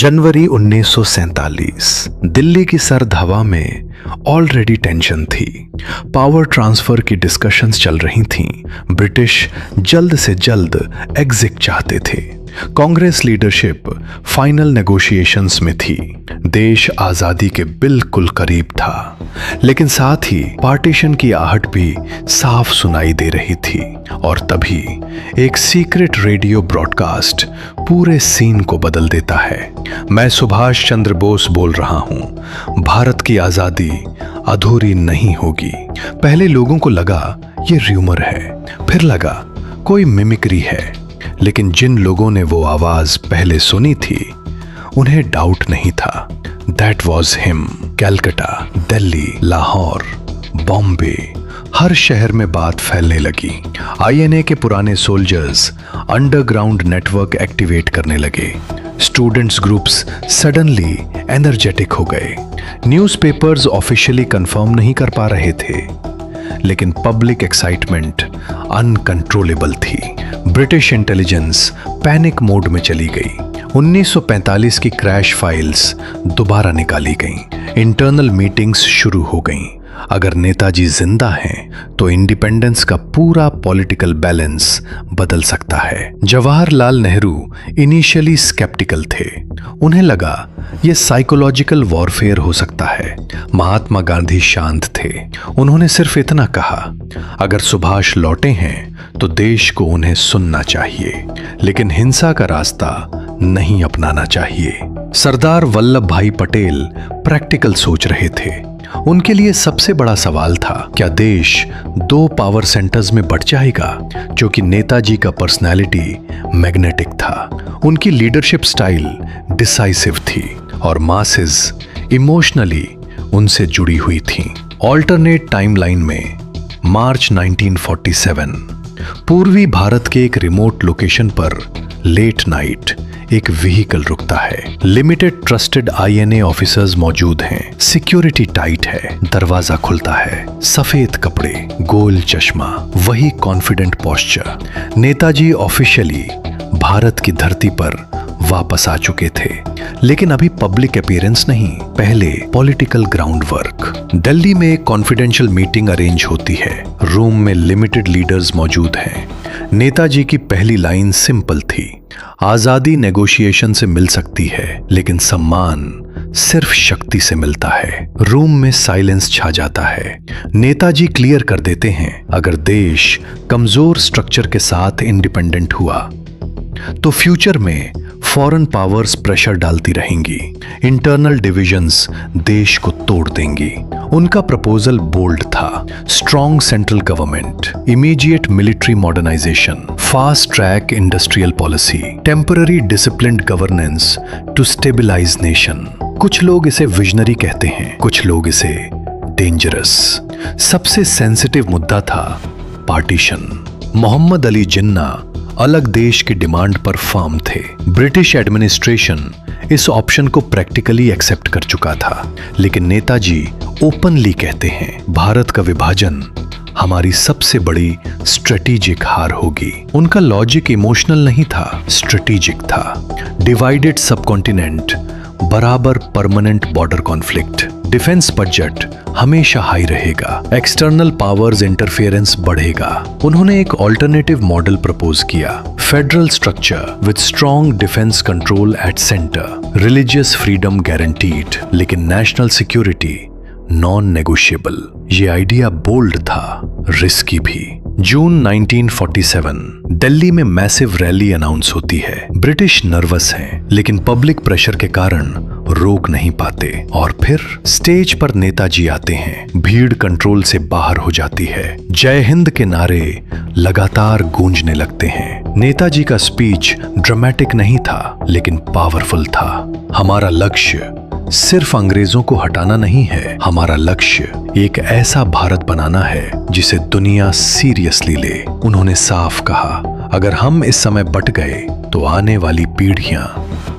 जनवरी 1947। दिल्ली की सर्द हवा में ऑलरेडी टेंशन थी। पावर ट्रांसफर की डिस्कशंस चल रही थीं। ब्रिटिश जल्द से जल्द एग्जिट चाहते थे। कांग्रेस लीडरशिप फाइनल नेगोशिएशंस में थी। देश आजादी के बिल्कुल करीब था, लेकिन साथ ही पार्टीशन की आहट भी साफ सुनाई दे रही थी। और तभी एक सीक्रेट रेडियो ब्रॉडकास्ट पूरे सीन को बदल देता है। मैं सुभाष चंद्र बोस बोल रहा हूं। भारत की आजादी अधूरी नहीं होगी। पहले लोगों को लगा ये र्यूमर है, फिर लगा कोई मिमिक्री है, लेकिन जिन लोगों ने वो आवाज पहले सुनी थी उन्हें डाउट नहीं था। That was him. Calcutta, Delhi, Lahore, Bombay, हर शहर में बात फैलने लगी। आईएनए के पुराने सोल्जर्स अंडरग्राउंड नेटवर्क एक्टिवेट करने लगे। स्टूडेंट्स ग्रुप्स सडनली एनर्जेटिक हो गए। न्यूज़पेपर्स ऑफिशियली कंफर्म नहीं कर पा रहे थे, लेकिन पब्लिक एक्साइटमेंट अनकंट्रोलेबल थी। ब्रिटिश इंटेलिजेंस पैनिक मोड में चली गई। 1945 की क्रैश फाइल्स दोबारा निकाली गईं। इंटरनल मीटिंग्स शुरू हो गईं। अगर नेताजी जिंदा हैं तो इंडिपेंडेंस का पूरा पॉलिटिकल बैलेंस बदल सकता है। जवाहरलाल नेहरू इनिशियली स्केप्टिकल थे। उन्हें लगा यह साइकोलॉजिकल वॉरफेयर हो सकता है। महात्मा गांधी शांत थे। उन्होंने सिर्फ इतना कहा, अगर सुभाष लौटे हैं तो देश को उन्हें सुनना चाहिए, लेकिन हिंसा का रास्ता नहीं अपनाना चाहिए। सरदार वल्लभ भाई पटेल प्रैक्टिकल सोच रहे थे। उनके लिए सबसे बड़ा सवाल था, क्या देश दो पावर सेंटर्स में बंट जाएगा? क्योंकि नेताजी का पर्सनैलिटी मैग्नेटिक था। उनकी लीडरशिप स्टाइल डिसाइसिव थी और मासेस इमोशनली उनसे जुड़ी हुई थीं। ऑल्टरनेट टाइमलाइन में मार्च 1947 पूर्वी भारत के एक रिमोट लोकेशन पर लेट नाइट एक व्हीकल रुकता है। लिमिटेड ट्रस्टेड आईएनए ऑफिसर्स मौजूद हैं। सिक्योरिटी टाइट है। दरवाजा खुलता है। सफेद कपड़े, गोल चश्मा, वही confident posture. Netaji officially Bharat की धरती पर वापस आ चुके थे, लेकिन अभी पब्लिक अपीयरेंस नहीं, पहले पॉलिटिकल ग्राउंड वर्क। दिल्ली में एक कॉन्फिडेंशियल मीटिंग अरेंज होती है। रूम में लिमिटेड लीडर्स मौजूद हैं। नेताजी की पहली लाइन सिंपल थी, आजादी नेगोशिएशन से मिल सकती है, लेकिन सम्मान सिर्फ शक्ति से मिलता है। रूम में साइलेंस छा जाता है। नेताजी क्लियर कर देते हैं, अगर देश कमजोर स्ट्रक्चर के साथ इंडिपेंडेंट हुआ तो फ्यूचर में फॉरेन पावर्स प्रेशर डालती रहेंगी। इंटरनल डिविजन्स देश को तोड़ देंगी। उनका प्रपोजल बोल्ड था, strong central government, immediate military modernisation, fast track industrial policy, temporary disciplined governance to stabilise nation. कुछ लोग इसे विजनरी कहते हैं, कुछ लोग इसे डेंजरस। सबसे सेंसिटिव मुद्दा था पार्टीशन। मोहम्मद अली जिन्ना अलग देश की डिमांड पर फर्म थे। ब्रिटिश एडमिनिस्ट्रेशन इस ऑप्शन को प्रैक्टिकली एक्सेप्ट कर चुका था, लेकिन नेताजी ओपनली कहते हैं, भारत का विभाजन हमारी सबसे बड़ी स्ट्रेटेजिक हार होगी। उनका लॉजिक इमोशनल नहीं था, स्ट्रेटेजिक था। डिवाइडेड सबकॉन्टिनेंट बराबर permanent border conflict. Defence budget हमेशा हाई रहेगा। एक्सटर्नल पावर्स इंटरफेरेंस बढ़ेगा। उन्होंने एक ऑल्टरनेटिव मॉडल प्रपोज किया, federal structure with strong defence control at centre, religious freedom guaranteed, लेकिन नेशनल सिक्योरिटी नॉन नेगोशिएबल। ये आइडिया बोल्ड था, रिस्की भी। जून 1947 दिल्ली में मैसिव रैली अनाउंस होती है। ब्रिटिश नर्वस हैं, लेकिन पब्लिक प्रेशर के कारण रोक नहीं पाते। और फिर स्टेज पर नेताजी आते हैं। भीड़ कंट्रोल से बाहर हो जाती है। जय हिंद के नारे लगातार गूंजने लगते हैं। नेताजी का स्पीच ड्रामेटिक नहीं था, लेकिन पावरफुल था। हमारा लक्ष्य सिर्फ अंग्रेजों को हटाना नहीं है, हमारा लक्ष्य एक ऐसा भारत बनाना है जिसे दुनिया सीरियसली ले। उन्होंने साफ कहा, अगर हम इस समय बट गए तो आने वाली पीढ़ियां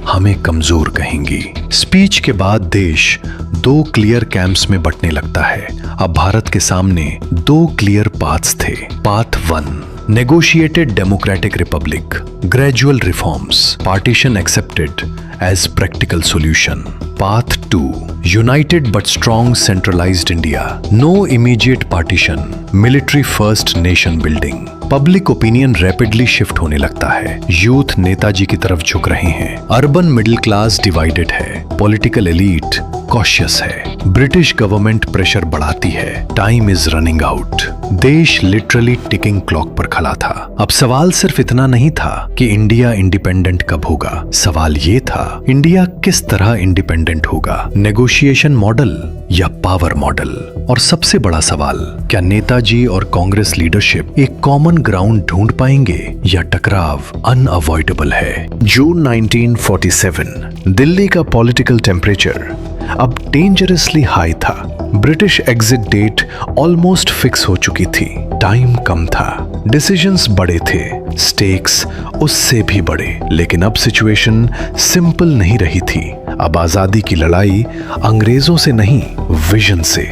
हमें कमजोर कहेंगी। स्पीच के बाद देश दो क्लियर कैंप्स में बंटने लगता है। अब भारत के सामने दो क्लियर पाथ्स थे। Path 1, Negotiated democratic republic, gradual reforms, partition accepted as practical solution. Path 2, united but strong centralized India, no immediate partition, military first nation building. Public opinion rapidly shift होने लगता है, यूथ नेताजी की तरफ झुक रहे हैं, urban middle class divided है, political elite cautious है, ब्रिटिश गवर्नमेंट प्रेशर बढ़ाती है, टाइम इज रनिंग आउट। देश लिटरली टिकिंग क्लॉक पर खड़ा था। अब सवाल सिर्फ इतना नहीं था कि इंडिया इंडिपेंडेंट कब होगा, सवाल ये था इंडिया किस तरह इंडिपेंडेंट होगा, नेगोशिएशन मॉडल या पावर मॉडल। और सबसे बड़ा सवाल, क्या नेताजी और कांग्रेस लीडरशिप एक कॉमन ग्राउंड ढूंढ पाएंगे या टकराव अनअवॉइडेबल है। जून 1947, दिल्ली का पॉलिटिकल टेम्परेचर अब डेंजरसली हाई था। British exit date almost fix हो चुकी थी, टाइम कम था, डिसीजंस बड़े थे, स्टेक्स उससे भी बड़े। लेकिन अब सिचुएशन सिंपल नहीं रही थी। अब आजादी की लड़ाई अंग्रेजों से नहीं, विजन से,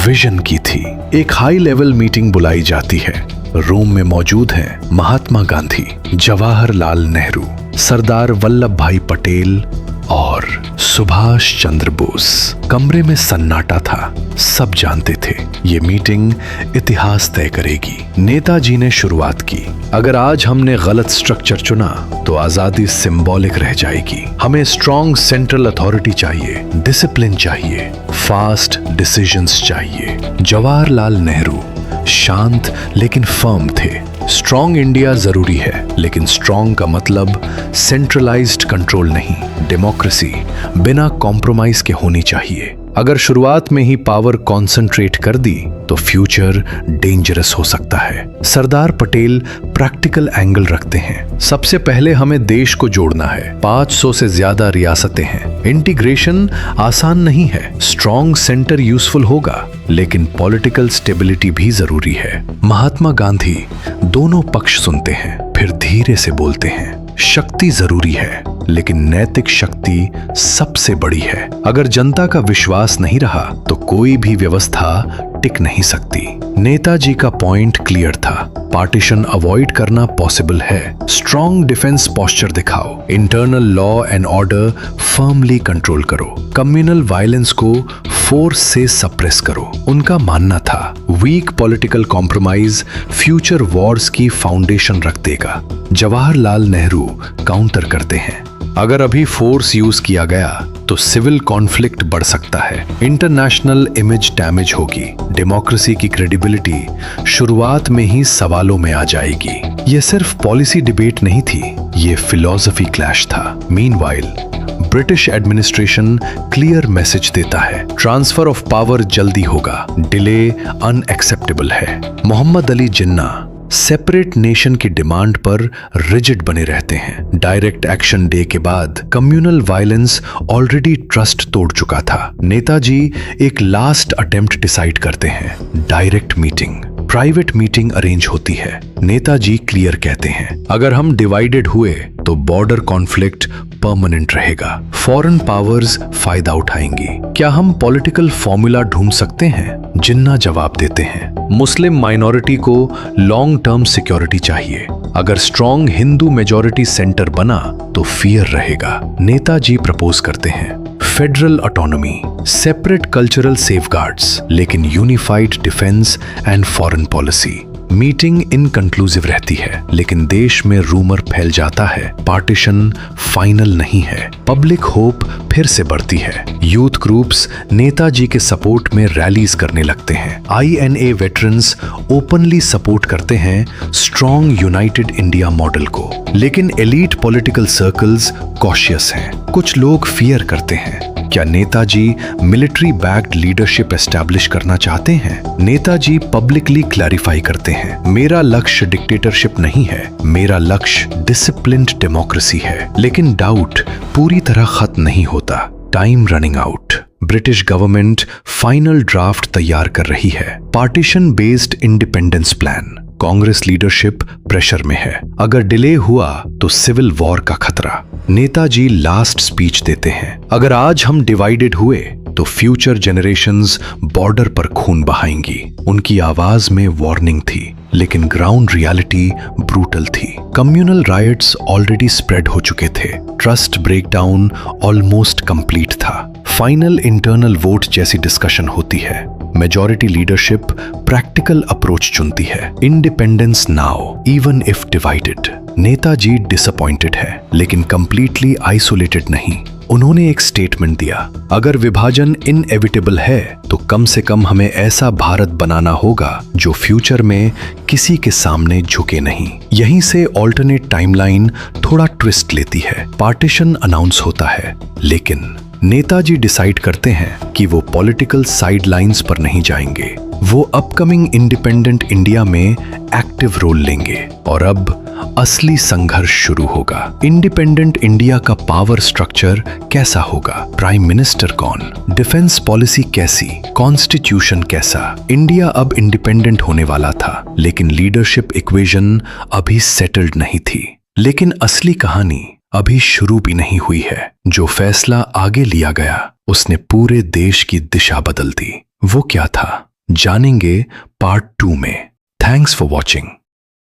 विजन की थी। एक हाई लेवल मीटिंग बुलाई जाती है। रूम में मौजूद हैं महात्मा गांधी, जवाहरलाल नेहरू, सरदार वल्लभ भाई पटेल और सुभाष चंद्र बोस। कमरे में सन्नाटा था, सब जानते थे ये मीटिंग इतिहास तय करेगी। नेताजी ने शुरुआत की, अगर आज हमने गलत स्ट्रक्चर चुना तो आजादी सिंबॉलिक रह जाएगी। हमें स्ट्रॉन्ग सेंट्रल अथॉरिटी चाहिए, डिसिप्लिन चाहिए, फास्ट डिसीजंस चाहिए। जवाहरलाल नेहरू शांत लेकिन फर्म थे। स्ट्रॉन्ग इंडिया जरूरी है, लेकिन स्ट्रॉन्ग का मतलब सेंट्रलाइज्ड कंट्रोल नहीं, डेमोक्रेसी बिना कॉम्प्रोमाइज के होनी चाहिए। अगर शुरुआत में ही पावर कॉन्सेंट्रेट कर दी तो फ्यूचर डेंजरस हो सकता है। सरदार पटेल प्रैक्टिकल एंगल रखते हैं। सबसे पहले हमें देश को जोड़ना है। 500 से ज्यादा रियासतें हैं, इंटीग्रेशन आसान नहीं है। स्ट्रॉन्ग सेंटर यूजफुल होगा, लेकिन पॉलिटिकल स्टेबिलिटी भी जरूरी है। महात्मा गांधी दोनों पक्ष सुनते हैं, फिर धीरे से बोलते हैं, शक्ति जरूरी है, लेकिन नैतिक शक्ति सबसे बड़ी है। अगर जनता का विश्वास नहीं रहा तो कोई भी व्यवस्था टिक नहीं सकती। नेताजी का पॉइंट क्लियर था, पार्टीशन अवॉइड करना पॉसिबल है, स्ट्रॉन्ग डिफेंस पोस्चर दिखाओ, internal law and order firmly control करो, कम्युनल वायलेंस को फोर्स से सप्रेस करो। उनका मानना था weak political compromise future wars की फाउंडेशन रख देगा। जवाहरलाल नेहरू काउंटर करते हैं, अगर अभी फोर्स यूज किया गया तो सिविल कॉन्फ्लिक्ट बढ़ सकता है, इंटरनेशनल इमेज डैमेज होगी, डेमोक्रेसी की क्रेडिबिलिटी शुरुआत में ही सवालों में आ जाएगी। ये सिर्फ पॉलिसी डिबेट नहीं थी, ये फिलॉसफी क्लैश था। Meanwhile British administration clear message देता है, ट्रांसफर ऑफ पावर जल्दी होगा, डिले अनएक्सेप्टेबल है। मोहम्मद अली जिन्ना सेपरेट नेशन की डिमांड पर रिजिड बने रहते हैं। डायरेक्ट एक्शन डे के बाद कम्युनल वायलेंस ऑलरेडी ट्रस्ट तोड़ चुका था। नेताजी एक लास्ट अटेम्प्ट डिसाइड करते हैं, direct meeting. Private meeting arrange होती है। नेताजी क्लियर कहते हैं, अगर हम डिवाइडेड हुए तो बॉर्डर कॉन्फ्लिक्ट परमानेंट रहेगा, फॉरेन पावर्स फायदा उठाएंगी। क्या हम पॉलिटिकल फॉर्मूला ढूंढ सकते हैं? जिन्ना जवाब देते हैं, मुस्लिम माइनॉरिटी को लॉन्ग टर्म सिक्योरिटी चाहिए। अगर स्ट्रॉन्ग हिंदू मेजॉरिटी सेंटर बना तो फियर रहेगा। नेताजी प्रपोज करते हैं federal autonomy, separate cultural safeguards, लेकिन unified defence and foreign policy. Meeting inconclusive रहती है, लेकिन देश में रूमर फैल जाता है, पार्टीशन फाइनल नहीं है। पब्लिक होप फिर से बढ़ती है। यूथ ग्रुप्स नेताजी के सपोर्ट में रैलीज करने लगते हैं। INA वेटरन्स ओपनली सपोर्ट करते हैं स्ट्रॉन्ग यूनाइटेड इंडिया मॉडल को, लेकिन एलीट पॉलिटिकल सर्कल्स कॉशियस हैं। कुछ लोग फियर करते हैं, क्या Netaji military backed leadership establish करना चाहते हैं? नेताजी पब्लिकली क्लैरिफाई करते हैं, मेरा लक्ष्य डिक्टेटरशिप नहीं है, मेरा लक्ष्य डिसिप्लिन्ड डेमोक्रेसी है। लेकिन डाउट पूरी तरह खत्म नहीं होता। Time running out. British government final draft तैयार कर रही है, partition based independence plan. Congress leadership pressure में है, अगर डिले हुआ तो सिविल वॉर का खतरा। नेताजी लास्ट स्पीच देते हैं, अगर आज हम डिवाइडेड हुए तो फ्यूचर जनरेशंस बॉर्डर पर खून बहाएंगी। उनकी आवाज में वार्निंग थी, लेकिन ग्राउंड रियलिटी ब्रूटल थी। कम्युनल राइट्स ऑलरेडी स्प्रेड हो चुके थे, ट्रस्ट ब्रेकडाउन ऑलमोस्ट कंप्लीट था। फाइनल इंटरनल वोट जैसी डिस्कशन होती है, मेजॉरिटी लीडरशिप प्रैक्टिकल अप्रोच चुनती है। Independence now even if divided. Netaji disappointed है, लेकिन कंप्लीटली आइसोलेटेड नहीं। उन्होंने एक स्टेटमेंट दिया, अगर विभाजन इनएविटेबल है तो कम से कम हमें ऐसा भारत बनाना होगा जो फ्यूचर में किसी के सामने झुके नहीं। यहीं से ऑल्टरनेट टाइमलाइन थोड़ा ट्विस्ट लेती है। पार्टीशन अनाउंस होता है, लेकिन नेताजी डिसाइड करते हैं कि वो पॉलिटिकल साइडलाइंस पर नहीं जाएंगे। वो अपकमिंग इंडिपेंडेंट इंडिया में एक्टिव रोल लेंगे और अब असली संघर्ष शुरू होगा। इंडिपेंडेंट इंडिया का पावर स्ट्रक्चर कैसा होगा? प्राइम मिनिस्टर कौन? डिफेंस पॉलिसी कैसी? कॉन्स्टिट्यूशन कैसा? इंडिया अब इंडिपेंडेंट होने वाला था, लेकिन लीडरशिप इक्वेशन अभी सेटल्ड नहीं थी। लेकिन असली कहानी अभी शुरू भी नहीं हुई है। जो फैसला आगे लिया गया उसने पूरे देश की दिशा बदल दी। वो क्या था, जानेंगे पार्ट 2 में। Thanks for watching.